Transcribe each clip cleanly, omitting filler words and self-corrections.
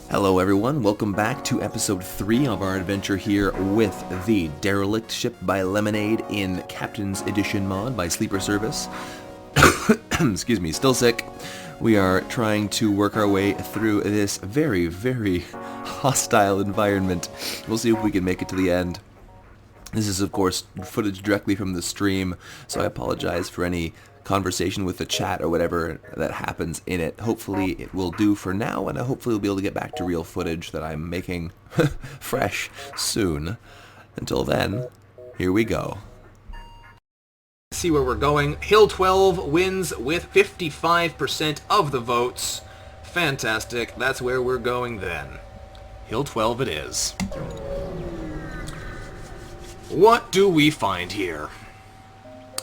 Hello everyone, welcome back to episode 3 of our adventure here with the Derelict ship by Lemmonade in Captain's Edition mod by Sleeper Service. Excuse me, still sick. We are trying to work our way through this very, very hostile environment. We'll see if we can make it to the end. This is, of course, footage directly from the stream, so I apologize for any conversation with the chat or whatever that happens in it. Hopefully it will do for now, and hopefully we'll be able to get back to real footage that I'm making fresh soon. Until then, here we go. See where we're going. Hill 12 wins with 55% of the votes. Fantastic. That's where we're going then. Hill 12 it is. What do we find here?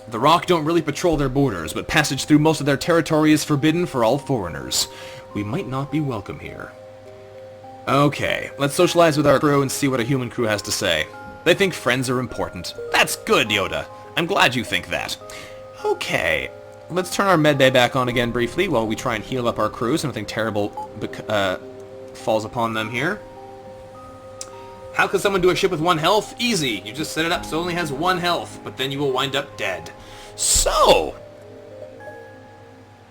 The Rock don't really patrol their borders, but passage through most of their territory is forbidden for all foreigners. We might not be welcome here. Okay, let's socialize with our crew and see what a human crew has to say. They think friends are important. That's good, Yoda. I'm glad you think that. Okay, let's turn our medbay back on again briefly while we try and heal up our crew so nothing terrible falls upon them here. How can someone do a ship with 1 health? Easy. You just set it up so it only has 1 health, but then you will wind up dead. So,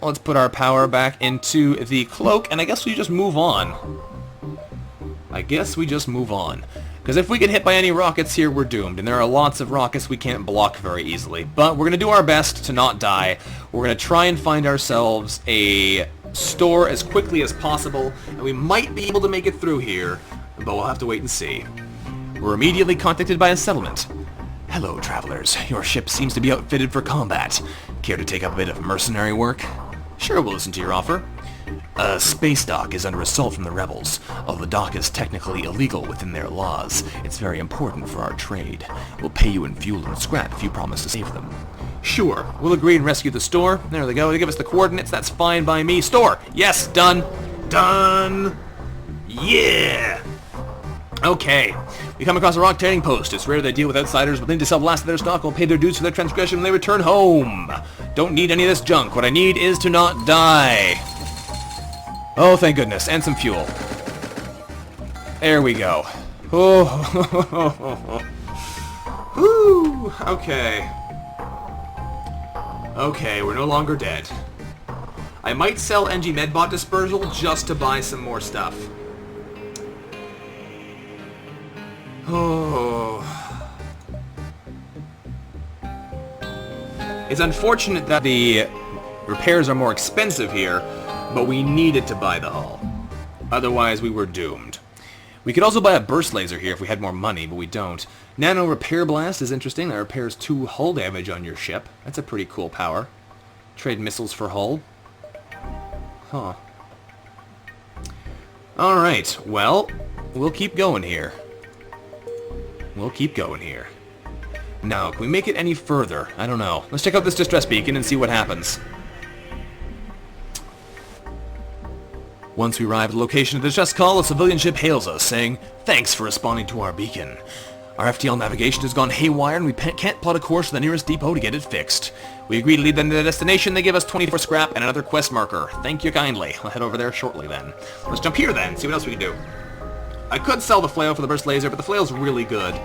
let's put our power back into the cloak, and I guess we just move on. Because if we get hit by any rockets here, we're doomed, and there are lots of rockets we can't block very easily. But we're going to do our best to not die. We're going to try and find ourselves a store as quickly as possible, and we might be able to make it through here, but we'll have to wait and see. We're immediately contacted by a settlement. Hello, travelers. Your ship seems to be outfitted for combat. Care to take up a bit of mercenary work? Sure, we'll listen to your offer. A space dock is under assault from the rebels. Although the dock is technically illegal within their laws, it's very important for our trade. We'll pay you in fuel and scrap if you promise to save them. Sure, we'll agree and rescue the store. There they go. They give us the coordinates. That's fine by me. Store! Yes, done! Done! Yeah! Okay, we come across a rock trading post. It's rare they deal with outsiders, but they need to sell the last of their stock and will pay their dues for their transgression when they return home. Don't need any of this junk. What I need is to not die. Oh, thank goodness, and some fuel. There we go. Oh, whew, okay. Okay, we're no longer dead. I might sell NG Medbot Dispersal just to buy some more stuff. Oh. It's unfortunate that the repairs are more expensive here, but we needed to buy the hull. Otherwise, we were doomed. We could also buy a burst laser here if we had more money, but we don't. Nano Repair Blast is interesting. That repairs 2 hull damage on your ship. That's a pretty cool power. Trade missiles for hull. Huh. Alright, well, we'll keep going here. Now, can we make it any further? I don't know. Let's check out this distress beacon and see what happens. Once we arrive at the location of the distress call, a civilian ship hails us, saying, "Thanks for responding to our beacon. Our FTL navigation has gone haywire and we can't plot a course to the nearest depot to get it fixed. We agree to lead them to their destination. They give us 24 scrap and another quest marker. Thank you kindly. I'll head over there shortly then. Let's jump here then, see what else we can do. I could sell the flail for the burst laser, but the flail's really good.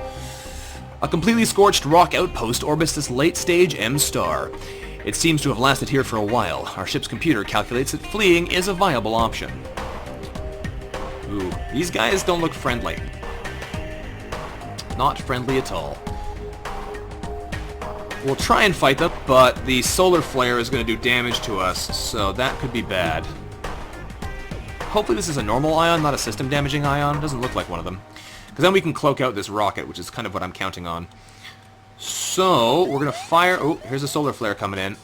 A completely scorched rock outpost orbits this late-stage M-star. It seems to have lasted here for a while. Our ship's computer calculates that fleeing is a viable option." Ooh, these guys don't look friendly. Not friendly at all. We'll try and fight them, but the solar flare is going to do damage to us, so that could be bad. Hopefully this is a normal ion, not a system-damaging ion. It doesn't look like one of them. Because then we can cloak out this rocket, which is kind of what I'm counting on. So, we're going to fire... Oh, here's a solar flare coming in.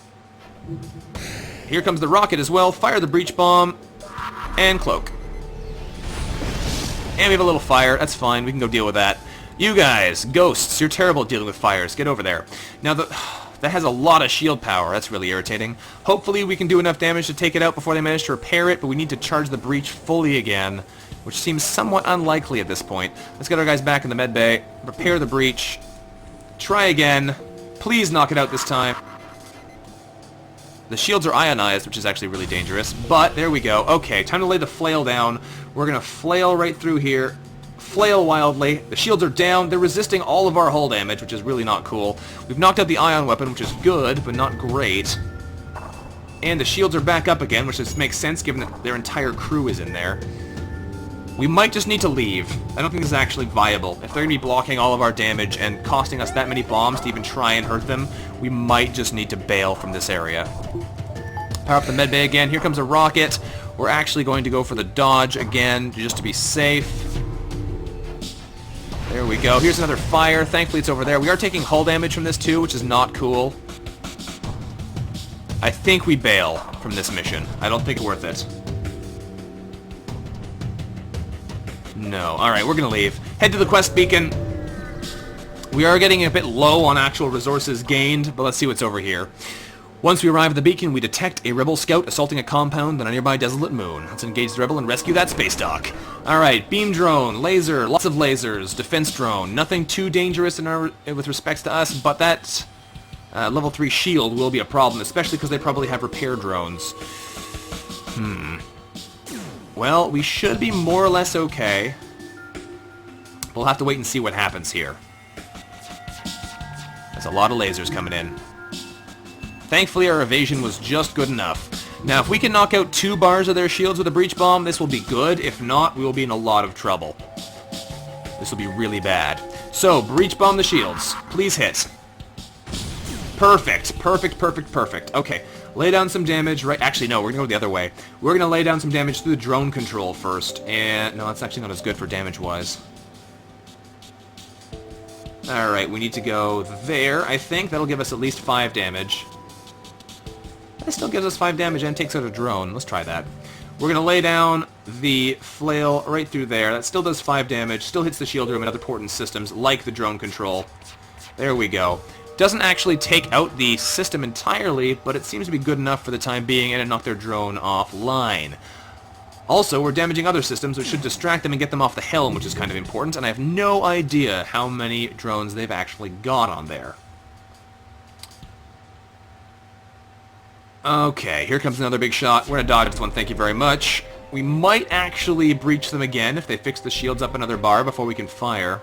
Here comes the rocket as well. Fire the breach bomb. And cloak. And we have a little fire. That's fine. We can go deal with that. You guys, ghosts, you're terrible at dealing with fires. Get over there. Now, that has a lot of shield power. That's really irritating. Hopefully we can do enough damage to take it out before they manage to repair it, but we need to charge the breach fully again, which seems somewhat unlikely at this point. Let's get our guys back in the medbay. Repair the breach. Try again. Please knock it out this time. The shields are ionized, which is actually really dangerous, but there we go. Okay, time to lay the flail down. We're going to flail right through here. Flail wildly. The shields are down. They're resisting all of our hull damage, which is really not cool. We've knocked out the ion weapon, which is good, but not great. And the shields are back up again, which just makes sense given that their entire crew is in there. We might just need to leave. I don't think this is actually viable. If they're going to be blocking all of our damage and costing us that many bombs to even try and hurt them, we might just need to bail from this area. Power up the medbay again. Here comes a rocket. We're actually going to go for the dodge again, just to be safe. There we go. Here's another fire. Thankfully it's over there. We are taking hull damage from this too, which is not cool. I think we bail from this mission. I don't think it's worth it. No. Alright, we're gonna leave. Head to the quest beacon. We are getting a bit low on actual resources gained, but let's see what's over here. Once we arrive at the beacon, we detect a rebel scout assaulting a compound on a nearby desolate moon. Let's engage the rebel and rescue that space dock. Alright, beam drone, laser, lots of lasers, defense drone. Nothing too dangerous with respects to us, but that level 3 shield will be a problem, especially because they probably have repair drones. Well, we should be more or less okay. We'll have to wait and see what happens here. There's a lot of lasers coming in. Thankfully, our evasion was just good enough. Now, if we can knock out 2 bars of their shields with a breach bomb, this will be good. If not, we will be in a lot of trouble. This will be really bad. So, breach bomb the shields. Please hit. Perfect. Perfect, perfect, perfect. Okay. Lay down some damage, right? Actually, no, we're going to go the other way. We're going to lay down some damage through the drone control first. And, no, that's actually not as good for damage-wise. Alright, we need to go there, I think. That'll give us at least 5 damage. That still gives us 5 damage and takes out a drone. Let's try that. We're going to lay down the flail right through there. That still does 5 damage. Still hits the shield room and other important systems, like the drone control. There we go. Doesn't actually take out the system entirely, but it seems to be good enough for the time being, and it knocked their drone offline. Also, we're damaging other systems, which should distract them and get them off the helm, which is kind of important, and I have no idea how many drones they've actually got on there. Okay, here comes another big shot. We're going to dodge this one, thank you very much. We might actually breach them again if they fix the shields up another bar before we can fire.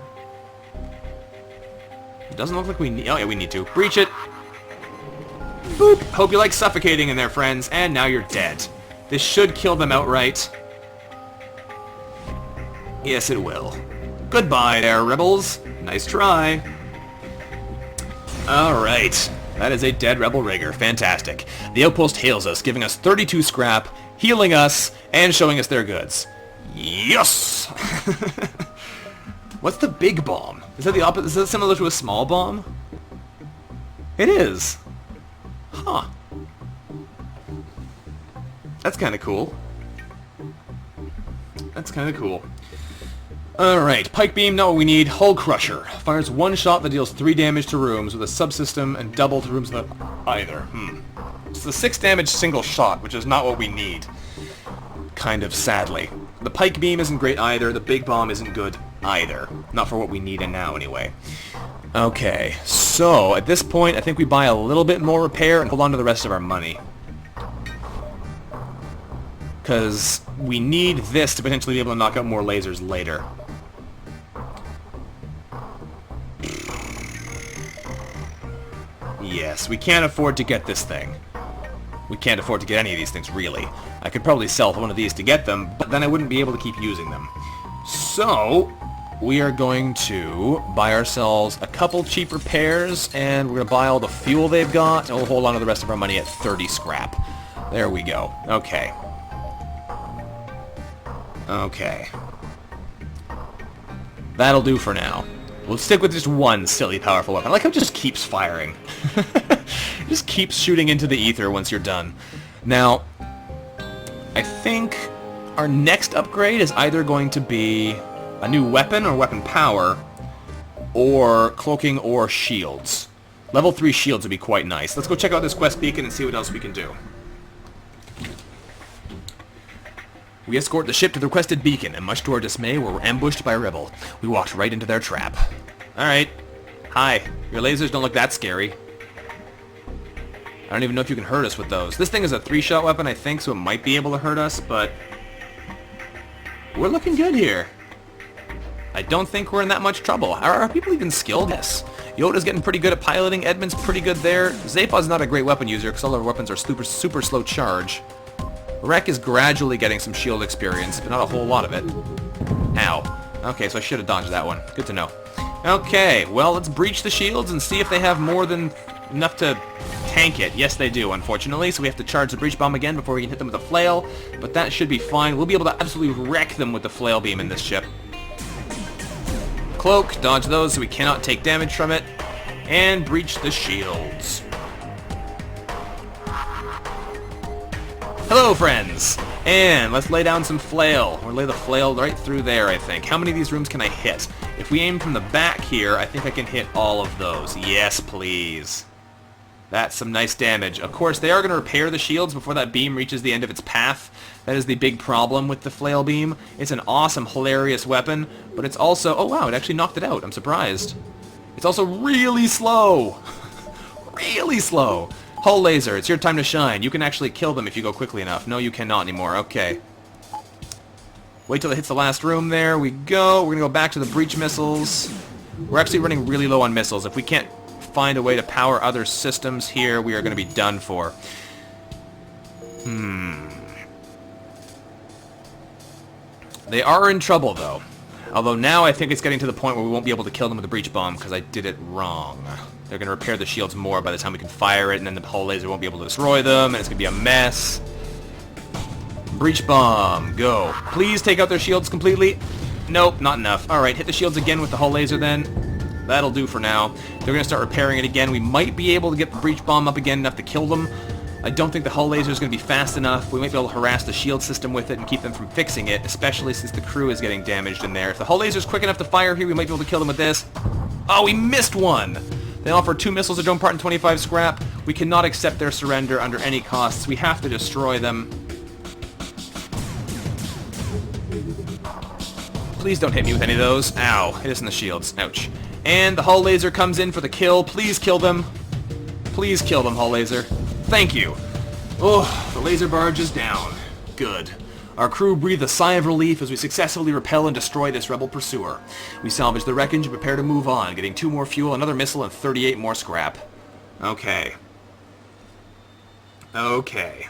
It doesn't look like we need... Oh, yeah, we need to. Breach it. Boop. Hope you like suffocating in there, friends. And now you're dead. This should kill them outright. Yes, it will. Goodbye there, rebels. Nice try. Alright. That is a dead rebel rigger. Fantastic. The outpost hails us, giving us 32 scrap, healing us, and showing us their goods. Yes! What's the big bomb? Is that the opposite? Is that similar to a small bomb? It is. Huh. That's kind of cool. That's kind of cool. Alright, pike beam, not what we need. Hull crusher. Fires 1 shot that deals 3 damage to rooms with a subsystem and double to rooms that either. It's the 6 damage single shot, which is not what we need. Kind of sadly. The pike beam isn't great either. The big bomb isn't good either. Not for what we need in now, anyway. Okay, so at this point, I think we buy a little bit more repair and hold on to the rest of our money. Because we need this to potentially be able to knock out more lasers later. Yes, we can't afford to get this thing. We can't afford to get any of these things, really. I could probably sell one of these to get them, but then I wouldn't be able to keep using them. So, we are going to buy ourselves a couple cheap repairs, and we're going to buy all the fuel they've got, and we'll hold on to the rest of our money at 30 scrap. There we go. Okay. Okay. That'll do for now. We'll stick with just one silly, powerful weapon. I like how it just keeps firing. It just keeps shooting into the ether once you're done. Now, I think our next upgrade is either going to be a new weapon or weapon power, or cloaking or shields. Level 3 shields would be quite nice. Let's go check out this quest beacon and see what else we can do. We escort the ship to the requested beacon, and much to our dismay, we're ambushed by a rebel. We walked right into their trap. Alright. Hi. Your lasers don't look that scary. don't even know if you can hurt us with those. This thing is a 3-shot weapon, I think, so it might be able to hurt us, but we're looking good here. I don't think we're in that much trouble. Are people even skilled? Yes. Yoda's getting pretty good at piloting. Edmund's pretty good there. Zapaw's not a great weapon user because all our weapons are super slow charge. Rek is gradually getting some shield experience, but not a whole lot of it. Ow. Okay, so I should have dodged that one. Good to know. Okay, well, let's breach the shields and see if they have more than enough to tank it. Yes, they do, unfortunately, so we have to charge the breach bomb again before we can hit them with a flail, but that should be fine. We'll be able to absolutely wreck them with the flail beam in this ship. Cloak, dodge those so we cannot take damage from it, and breach the shields. Hello, friends! And let's lay down some flail. Or lay the flail right through there, I think. How many of these rooms can I hit? If we aim from the back here, I think I can hit all of those. Yes, please. That's some nice damage. Of course, they are going to repair the shields before that beam reaches the end of its path. That is the big problem with the flail beam. It's an awesome, hilarious weapon, but it's also... Oh, wow, it actually knocked it out. I'm surprised. It's also really slow. Really slow. Hull laser, it's your time to shine. You can actually kill them if you go quickly enough. No, you cannot anymore. Okay. Wait till it hits the last room. There we go. We're going to go back to the breach missiles. We're actually running really low on missiles. If we can't find a way to power other systems here, we are going to be done for. They are in trouble, though. Although now I think it's getting to the point where we won't be able to kill them with a breach bomb because I did it wrong. They're going to repair the shields more by the time we can fire it, and then the hull laser won't be able to destroy them, and it's going to be a mess. Breach bomb, go. Please take out their shields completely. Nope, not enough. Alright, hit the shields again with the hull laser then. That'll do for now. They're going to start repairing it again. We might be able to get the breach bomb up again enough to kill them. I don't think the hull laser is going to be fast enough. We might be able to harass the shield system with it and keep them from fixing it, especially since the crew is getting damaged in there. If the hull laser is quick enough to fire here, we might be able to kill them with this. Oh, we missed one! They offer 2 missiles, a drone part, and 25 scrap. We cannot accept their surrender under any costs. We have to destroy them. Please don't hit me with any of those. Ow. Hit us in the shields. Ouch. And the hull laser comes in for the kill. Please kill them. Please kill them, hull laser. Thank you. Oh, the laser barge is down. Good. Our crew breathe a sigh of relief as we successfully repel and destroy this rebel pursuer. We salvage the wreckage and prepare to move on, getting 2 more fuel, another missile, and 38 more scrap. Okay. Okay.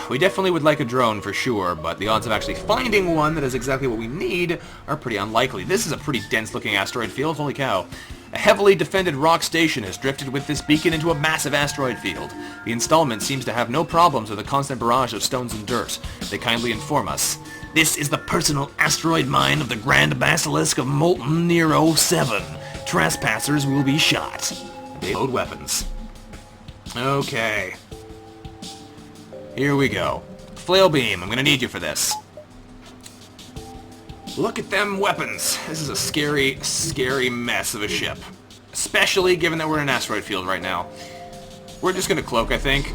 We definitely would like a drone for sure, but the odds of actually finding one that is exactly what we need are pretty unlikely. This is a pretty dense-looking asteroid field, holy cow. A heavily defended rock station has drifted with this beacon into a massive asteroid field. The installment seems to have no problems with a constant barrage of stones and dirt. They kindly inform us. This is the personal asteroid mine of the Grand Basilisk of Molten Nero 7. Trespassers will be shot. They load weapons. Okay. Here we go. Flail beam, I'm gonna need you for this. Look at them weapons. This is a scary, scary mess of a ship. Especially given that we're in an asteroid field right now. We're just gonna cloak, I think.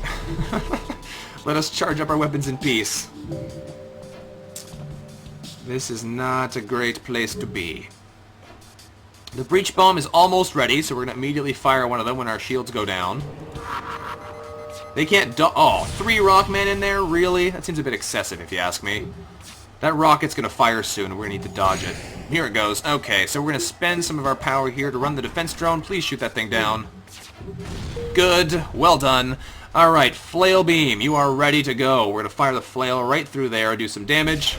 Let us charge up our weapons in peace. This is not a great place to be. The breach bomb is almost ready, so we're gonna immediately fire one of them when our shields go down. They can't oh, 3 rockmen in there? Really? That seems a bit excessive if you ask me. That rocket's going to fire soon, and we're going to need to dodge it. Here it goes. Okay, so we're going to spend some of our power here to run the defense drone. Please shoot that thing down. Good. Well done. Alright, flail beam. You are ready to go. We're going to fire the flail right through there, do some damage.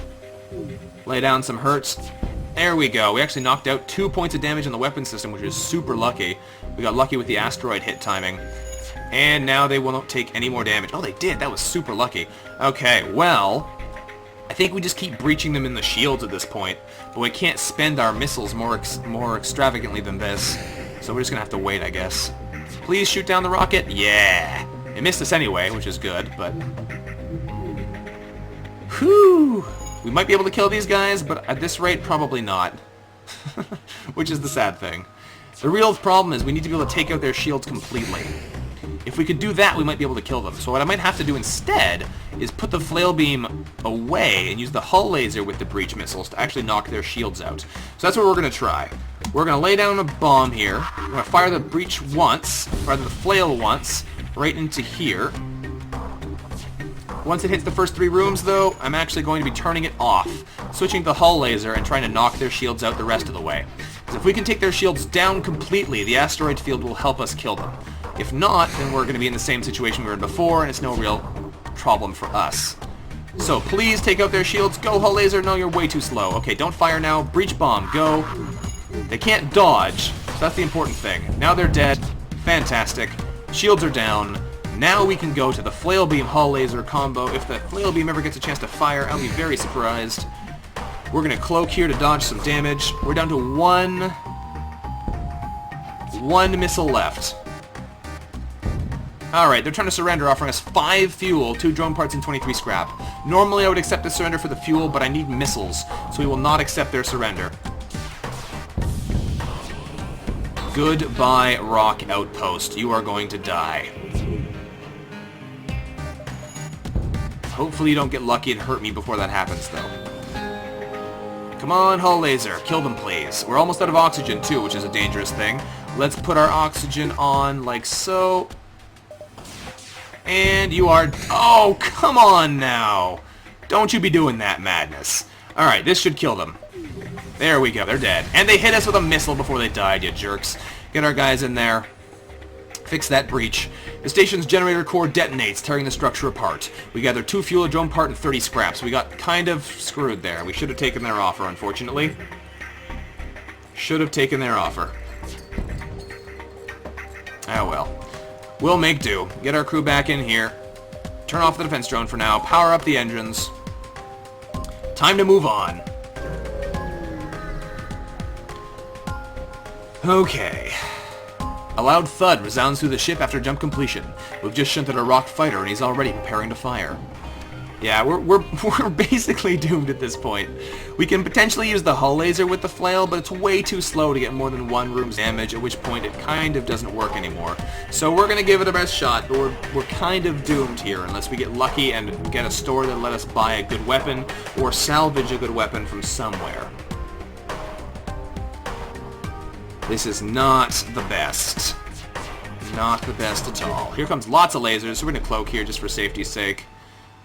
Lay down some hurts. There we go. We actually knocked out 2 points of damage on the weapon system, which is super lucky. We got lucky with the asteroid hit timing. And now they won't take any more damage. Oh, they did. That was super lucky. Okay, well, I think we just keep breaching them in the shields at this point. But we can't spend our missiles more extravagantly than this. So we're just going to have to wait, I guess. Please shoot down the rocket. Yeah. It missed us anyway, which is good, but... Whew. We might be able to kill these guys, but at this rate, probably not. Which is the sad thing. The real problem is we need to be able to take out their shields completely. If we could do that, we might be able to kill them. So what I might have to do instead is put the flail beam away and use the hull laser with the breach missiles to actually knock their shields out. So that's what we're going to try. We're going to lay down a bomb here. We're going to fire the breach once, fire the flail once, right into here. Once it hits the first 3 rooms, though, I'm actually going to be turning it off, switching to the hull laser and trying to knock their shields out the rest of the way. Because if we can take their shields down completely, the asteroid field will help us kill them. If not, then we're going to be in the same situation we were in before, and it's no real problem for us. So please take out their shields. Go, hull laser. No, you're way too slow. Okay, don't fire now. Breach bomb. Go. They can't dodge, so that's the important thing. Now they're dead. Fantastic. Shields are down. Now we can go to the flail beam hull laser combo. If the flail beam ever gets a chance to fire, I'll be very surprised. We're going to cloak here to dodge some damage. We're down to one missile left. Alright, they're trying to surrender, offering us 5 fuel, 2 drone parts, and 23 scrap. Normally I would accept the surrender for the fuel, but I need missiles, so we will not accept their surrender. Goodbye, Rock Outpost. You are going to die. Hopefully you don't get lucky and hurt me before that happens, though. Come on, hull laser. Kill them, please. We're almost out of oxygen, too, which is a dangerous thing. Let's put our oxygen on like so. And you are... Oh, come on now. Don't you be doing that madness. Alright, this should kill them. There we go. They're dead. And they hit us with a missile before they died, you jerks. Get our guys in there. Fix that breach. The station's generator core detonates, tearing the structure apart. We gathered 2 fuel, a drone part, and 30 scraps. We got kind of screwed there. We should have taken their offer, unfortunately. Should have taken their offer. Oh well. We'll make do. Get our crew back in here. Turn off the defense drone for now. Power up the engines. Time to move on. Okay. A loud thud resounds through the ship after jump completion. We've just shunted a rock fighter and he's already preparing to fire. Yeah, we're basically doomed at this point. We can potentially use the hull laser with the flail, but it's way too slow to get more than 1 room's damage, at which point it kind of doesn't work anymore. So we're going to give it our best shot, but we're kind of doomed here unless we get lucky and get a store that let us buy a good weapon or salvage a good weapon from somewhere. This is not the best. Not the best at all. Here comes lots of lasers, so we're going to cloak here just for safety's sake.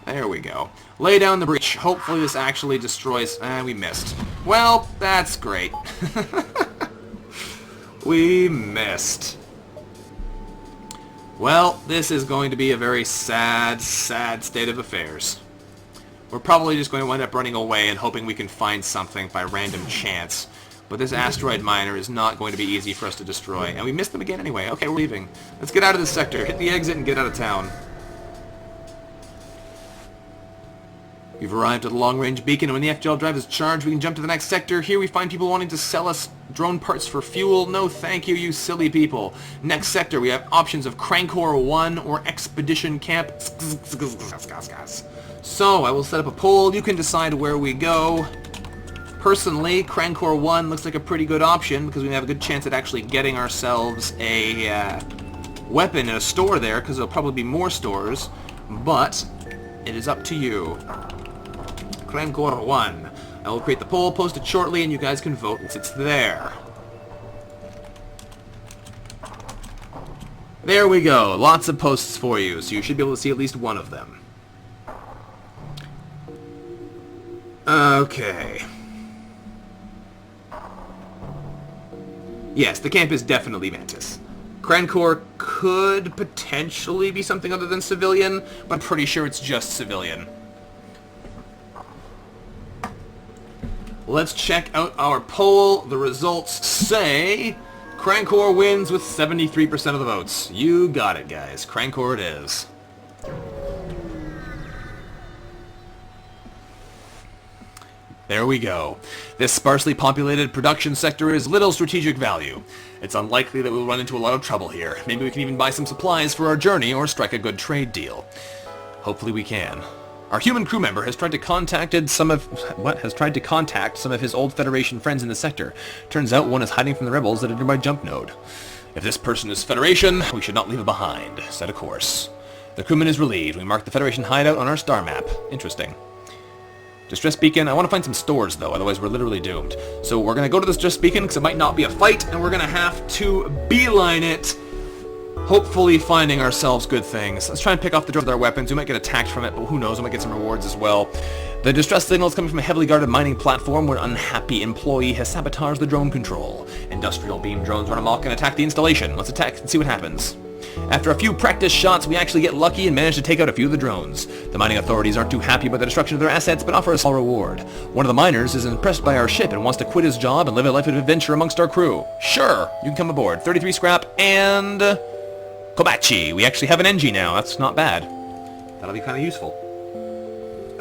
There we go. Lay down the breach. Hopefully this actually destroys... we missed. Well, that's great. We missed. Well, this is going to be a very sad, sad state of affairs. We're probably just going to wind up running away and hoping we can find something by random chance. But this asteroid miner is not going to be easy for us to destroy. And we missed them again anyway. Okay, we're leaving. Let's get out of this sector. Hit the exit and get out of town. We've arrived at the long-range beacon, and when the FTL drive is charged, we can jump to the next sector. Here we find people wanting to sell us drone parts for fuel. No thank you, you silly people. Next sector, we have options of Crankcore 1 or Expedition Camp. So, I will set up a poll. You can decide where we go. Personally, Crankcore 1 looks like a pretty good option because we have a good chance at actually getting ourselves a weapon in a store there, because there'll probably be more stores. But it is up to you. Crankcore 1. I will create the poll, post it shortly, and you guys can vote once it's there. There we go. Lots of posts for you, so you should be able to see at least one of them. Okay. Yes, the camp is definitely Mantis. Crankcore could potentially be something other than civilian, but I'm pretty sure it's just civilian. Let's check out our poll. The results say Crankcore wins with 73% of the votes. You got it, guys. Crankcore it is. There we go. This sparsely populated production sector is little strategic value. It's unlikely that we'll run into a lot of trouble here. Maybe we can even buy some supplies for our journey or strike a good trade deal. Hopefully we can. Our human crew member has tried to contact some of his old Federation friends in the sector. Turns out one is hiding from the rebels at a nearby jump node. If this person is Federation, we should not leave it behind. Set a course. The crewman is relieved. We mark the Federation hideout on our star map. Interesting. Distress beacon. I want to find some stores, though, otherwise we're literally doomed. So we're going to go to this distress beacon, because it might not be a fight, and we're going to have to beeline it, hopefully finding ourselves good things. Let's try and pick off the drone with our weapons. We might get attacked from it, but who knows, we might get some rewards as well. The distress signal is coming from a heavily guarded mining platform where an unhappy employee has sabotaged the drone control. Industrial beam drones run amok and attack the installation. Let's attack and see what happens. After a few practice shots, we actually get lucky and manage to take out a few of the drones. The mining authorities aren't too happy about the destruction of their assets, but offer a small reward. One of the miners is impressed by our ship and wants to quit his job and live a life of adventure amongst our crew. Sure, you can come aboard. 33 scrap and... Kobachi. We actually have an NG now. That's not bad. That'll be kind of useful.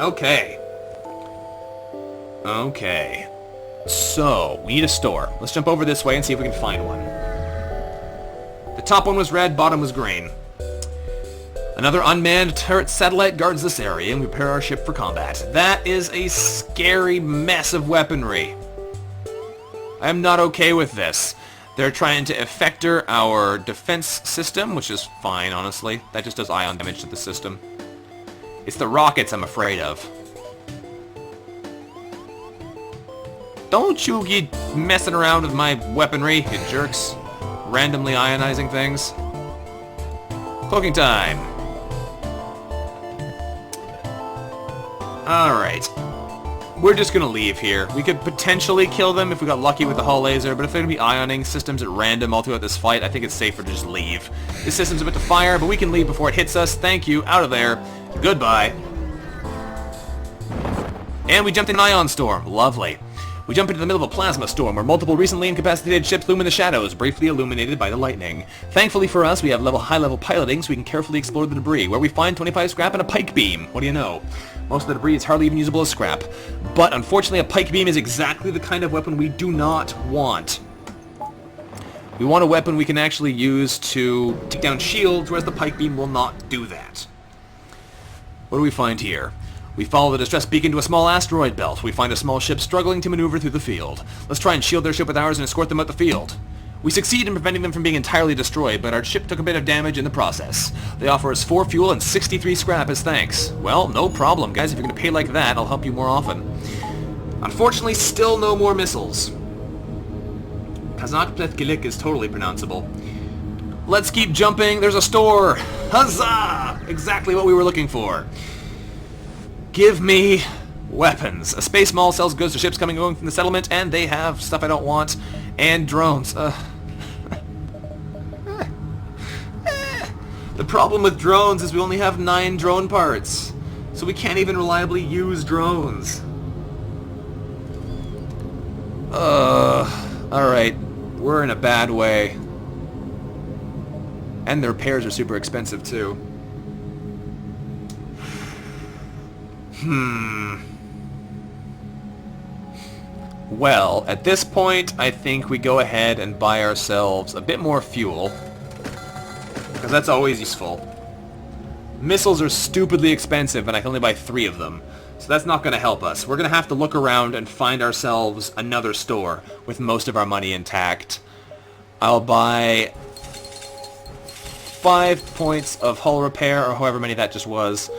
Okay. Okay. So, we need a store. Let's jump over this way and see if we can find one. The top one was red, bottom was green. Another unmanned turret satellite guards this area, and we prepare our ship for combat. That is a scary mess of weaponry. I am not okay with this. They're trying to effector our defense system, which is fine, honestly. That just does ion damage to the system. It's the rockets I'm afraid of. Don't you get messing around with my weaponry, you jerks. Randomly ionizing things. Cooking time. Alright. We're just gonna leave here. We could potentially kill them if we got lucky with the hull laser, but if they're gonna be ioning systems at random all throughout this fight, I think it's safer to just leave. This system's about to fire, but we can leave before it hits us. Thank you. Out of there. Goodbye. And we jumped in an ion storm. Lovely. We jump into the middle of a plasma storm where multiple recently incapacitated ships loom in the shadows, briefly illuminated by the lightning. Thankfully for us, we have high-level piloting so we can carefully explore the debris, where we find 25 scrap and a pike beam. What do you know? Most of the debris is hardly even usable as scrap. But unfortunately, a pike beam is exactly the kind of weapon we do not want. We want a weapon we can actually use to take down shields, whereas the pike beam will not do that. What do we find here? We follow the distress beacon to a small asteroid belt. We find a small ship struggling to maneuver through the field. Let's try and shield their ship with ours and escort them out the field. We succeed in preventing them from being entirely destroyed, but our ship took a bit of damage in the process. They offer us 4 fuel and 63 scrap as thanks. Well, no problem, guys. If you're going to pay like that, I'll help you more often. Unfortunately, still no more missiles. Kazakh Plethkilik is totally pronounceable. Let's keep jumping. There's a store. Huzzah! Exactly what we were looking for. Give me weapons. A space mall sells goods to ships coming and going from the settlement, and they have stuff I don't want. And drones. The problem with drones is we only have 9 drone parts. So we can't even reliably use drones. Alright. We're in a bad way. And the repairs are super expensive too. Well, at this point, I think we go ahead and buy ourselves a bit more fuel. Because that's always useful. Missiles are stupidly expensive, and I can only buy 3 of them. So that's not going to help us. We're going to have to look around and find ourselves another store with most of our money intact. I'll buy 5 points of hull repair, or however many that just was.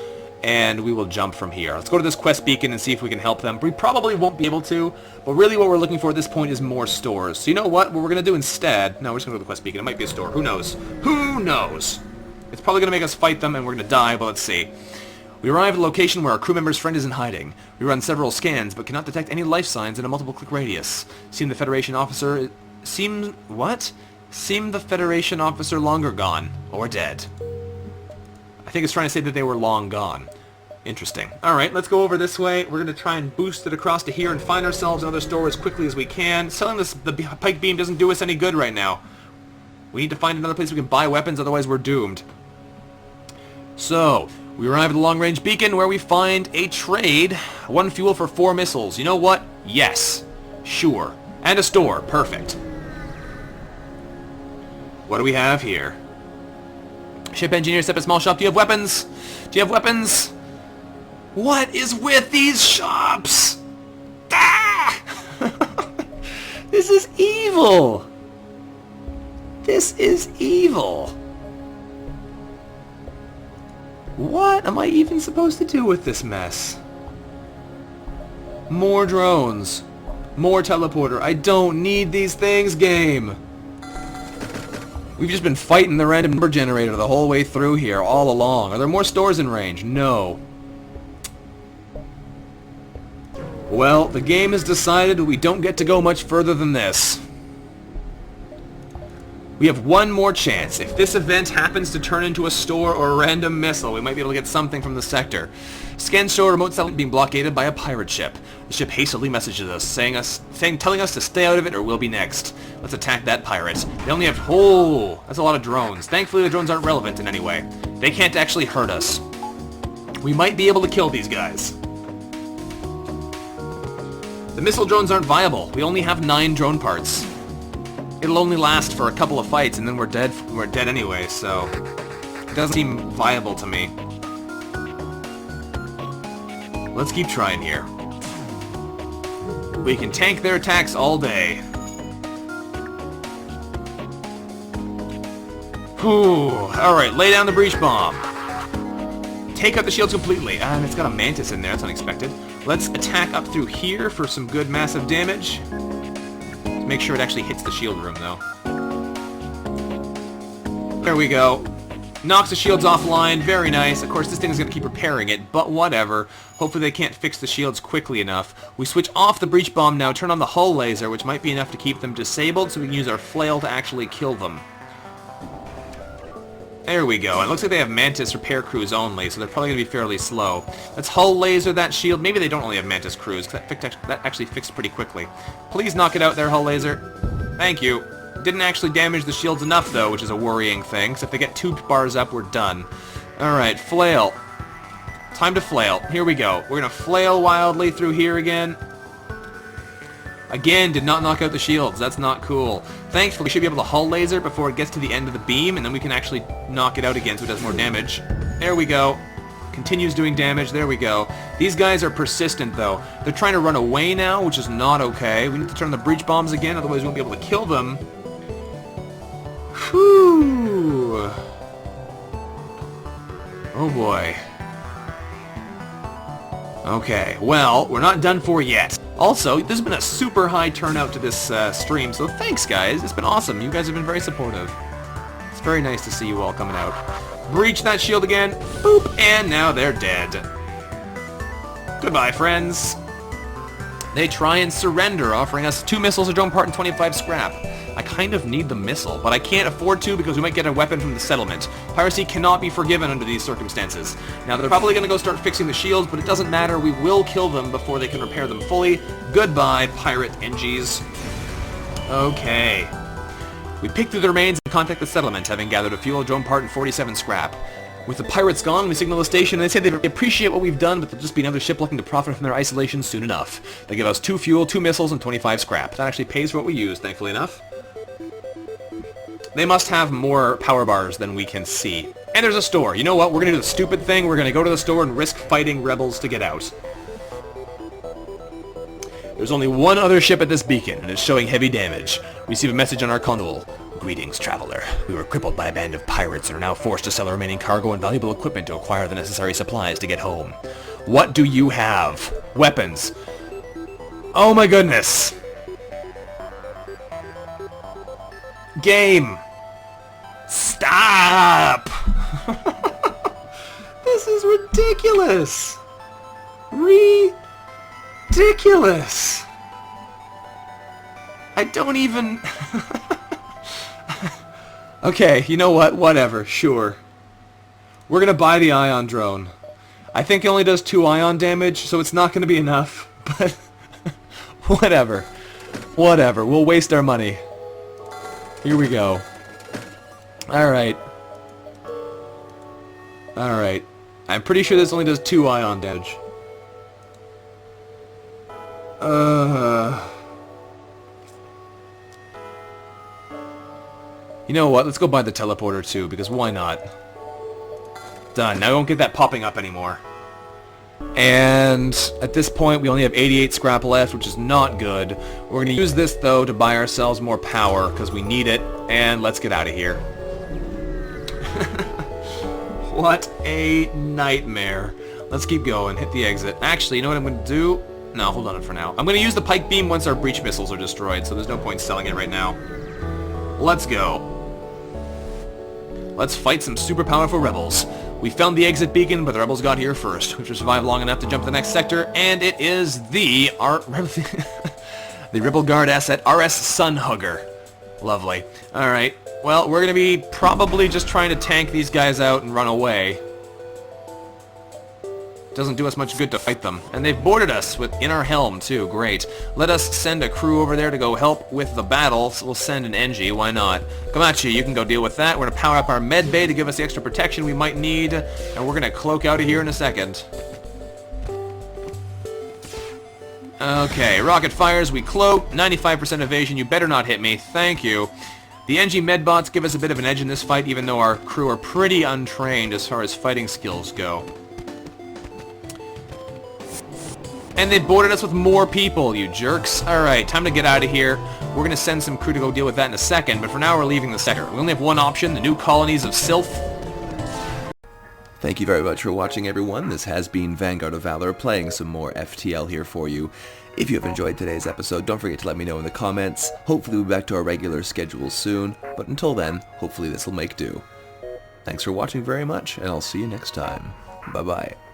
And we will jump from here. Let's go to this quest beacon and see if we can help them. We probably won't be able to, but really what we're looking for at this point is more stores. So you know what? What we're going to do instead... No, we're just going to go to the quest beacon. It might be a store. Who knows? Who knows? It's probably going to make us fight them and we're going to die, but let's see. We arrive at a location where our crew member's friend is in hiding. We run several scans, but cannot detect any life signs in a multiple-click radius. Seem the Federation officer... Seem the Federation officer longer gone. Or dead. I think it's trying to say that they were long gone. Interesting. Alright, let's go over this way. We're going to try and boost it across to here and find ourselves another store as quickly as we can. Selling the pike beam doesn't do us any good right now. We need to find another place we can buy weapons, otherwise we're doomed. So, we arrive at the long-range beacon where we find a trade. 1 fuel for 4 missiles. You know what? Yes. Sure. And a store. Perfect. What do we have here? Ship engineer, step a small shop. Do you have weapons? Do you have weapons? What is with these shops? Ah! This is evil. This is evil. What am I even supposed to do with this mess? More drones. More teleporter. I don't need these things, game. We've just been fighting the random number generator the whole way through here, all along. Are there more stores in range? No. Well, the game has decided we don't get to go much further than this. We have one more chance. If this event happens to turn into a store or a random missile, we might be able to get something from the sector. Scans show a remote settlement being blockaded by a pirate ship. The ship hastily messages us, telling us to stay out of it or we'll be next. Let's attack that pirate. They only have... Oh, that's a lot of drones. Thankfully, the drones aren't relevant in any way. They can't actually hurt us. We might be able to kill these guys. The missile drones aren't viable. We only have 9 drone parts. It'll only last for a couple of fights and then we're dead. We're dead anyway, so it doesn't seem viable to me. Let's keep trying here. We can tank their attacks all day. Whew. Alright, lay down the breach bomb. Take out the shields completely. And it's got a mantis in there, that's unexpected. Let's attack up through here for some good massive damage. Make sure it actually hits the shield room, though. There we go. Knocks the shields offline. Very nice. Of course, this thing is going to keep repairing it, but whatever. Hopefully they can't fix the shields quickly enough. We switch off the breach bomb now, turn on the hull laser, which might be enough to keep them disabled, so we can use our flail to actually kill them. There we go. It looks like they have Mantis repair crews only, so they're probably going to be fairly slow. Let's hull laser that shield. Maybe they don't only have Mantis crews, because that actually fixed pretty quickly. Please knock it out there, hull laser. Thank you. Didn't actually damage the shields enough, though, which is a worrying thing, because if they get 2 bars up, we're done. Alright, flail. Time to flail. Here we go. We're going to flail wildly through here again. Again, did not knock out the shields. That's not cool. Thankfully, we should be able to hull laser before it gets to the end of the beam, and then we can actually knock it out again so it does more damage. There we go. Continues doing damage. There we go. These guys are persistent, though. They're trying to run away now, which is not okay. We need to turn the breach bombs again, otherwise we won't be able to kill them. Whew. Oh, boy. Okay, well, we're not done for yet. Also, there's been a super high turnout to this stream, so thanks, guys. It's been awesome. You guys have been very supportive. It's very nice to see you all coming out. Breach that shield again. Boop, and now they're dead. Goodbye, friends. They try and surrender, offering us 2 missiles, a drone part, and 25 scrap. I kind of need the missile, but I can't afford to because we might get a weapon from the settlement. Piracy cannot be forgiven under these circumstances. Now, they're probably going to go start fixing the shields, but it doesn't matter. We will kill them before they can repair them fully. Goodbye, pirate NGs. Okay. We pick through the remains and contact the settlement, having gathered a fuel, drone part, and 47 scrap. With the pirates gone, we signal the station, and they say they appreciate what we've done, but there'll just be another ship looking to profit from their isolation soon enough. They give us 2 fuel, 2 missiles, and 25 scrap. That actually pays for what we use, thankfully enough. They must have more power bars than we can see. And there's a store. You know what? We're going to do the stupid thing. We're going to go to the store and risk fighting rebels to get out. There's only one other ship at this beacon, and it's showing heavy damage. We receive a message on our console. Greetings, traveler. We were crippled by a band of pirates and are now forced to sell our remaining cargo and valuable equipment to acquire the necessary supplies to get home. What do you have? Weapons. Oh my goodness. Game. Stop. This is ridiculous. Ridiculous. I don't even... Okay, you know what? Whatever. Sure. We're gonna buy the ion drone. I think it only does 2 ion damage, so it's not gonna be enough, but... whatever. Whatever. We'll waste our money. Here we go. Alright. Alright. I'm pretty sure this only does 2 ion damage. You know what? Let's go buy the teleporter too, because why not? Done. Now I won't get that popping up anymore. And at this point, we only have 88 scrap left, which is not good. We're going to use this, though, to buy ourselves more power, because we need it. And let's get out of here. What a nightmare. Let's keep going. Hit the exit. Actually, you know what I'm going to do? No, hold on for now. I'm going to use the pike beam once our breach missiles are destroyed, so there's no point selling it right now. Let's go. Let's fight some super powerful rebels. We found the exit beacon, but the rebels got here first. We survived long enough to jump to the next sector, and it is the the Rebel Guard asset, RS Sunhugger. Lovely. Alright, well, we're going to be probably just trying to tank these guys out and run away. Doesn't do us much good to fight them. And they've boarded us in our helm, too. Great. Let us send a crew over there to go help with the battle. So we'll send an NG. Why not? Komachi, you can go deal with that. We're going to power up our med bay to give us the extra protection we might need. And we're going to cloak out of here in a second. Okay, rocket fires. We cloak. 95% evasion. You better not hit me. Thank you. The NG medbots give us a bit of an edge in this fight, even though our crew are pretty untrained as far as fighting skills go. And they boarded us with more people, you jerks. Alright, time to get out of here. We're going to send some crew to go deal with that in a second, but for now we're leaving the sector. We only have one option, the new colonies of Sylph. Thank you very much for watching, everyone. This has been Vanguard of Valor, playing some more FTL here for you. If you have enjoyed today's episode, don't forget to let me know in the comments. Hopefully we'll be back to our regular schedule soon, but until then, hopefully this will make do. Thanks for watching very much, and I'll see you next time. Bye-bye.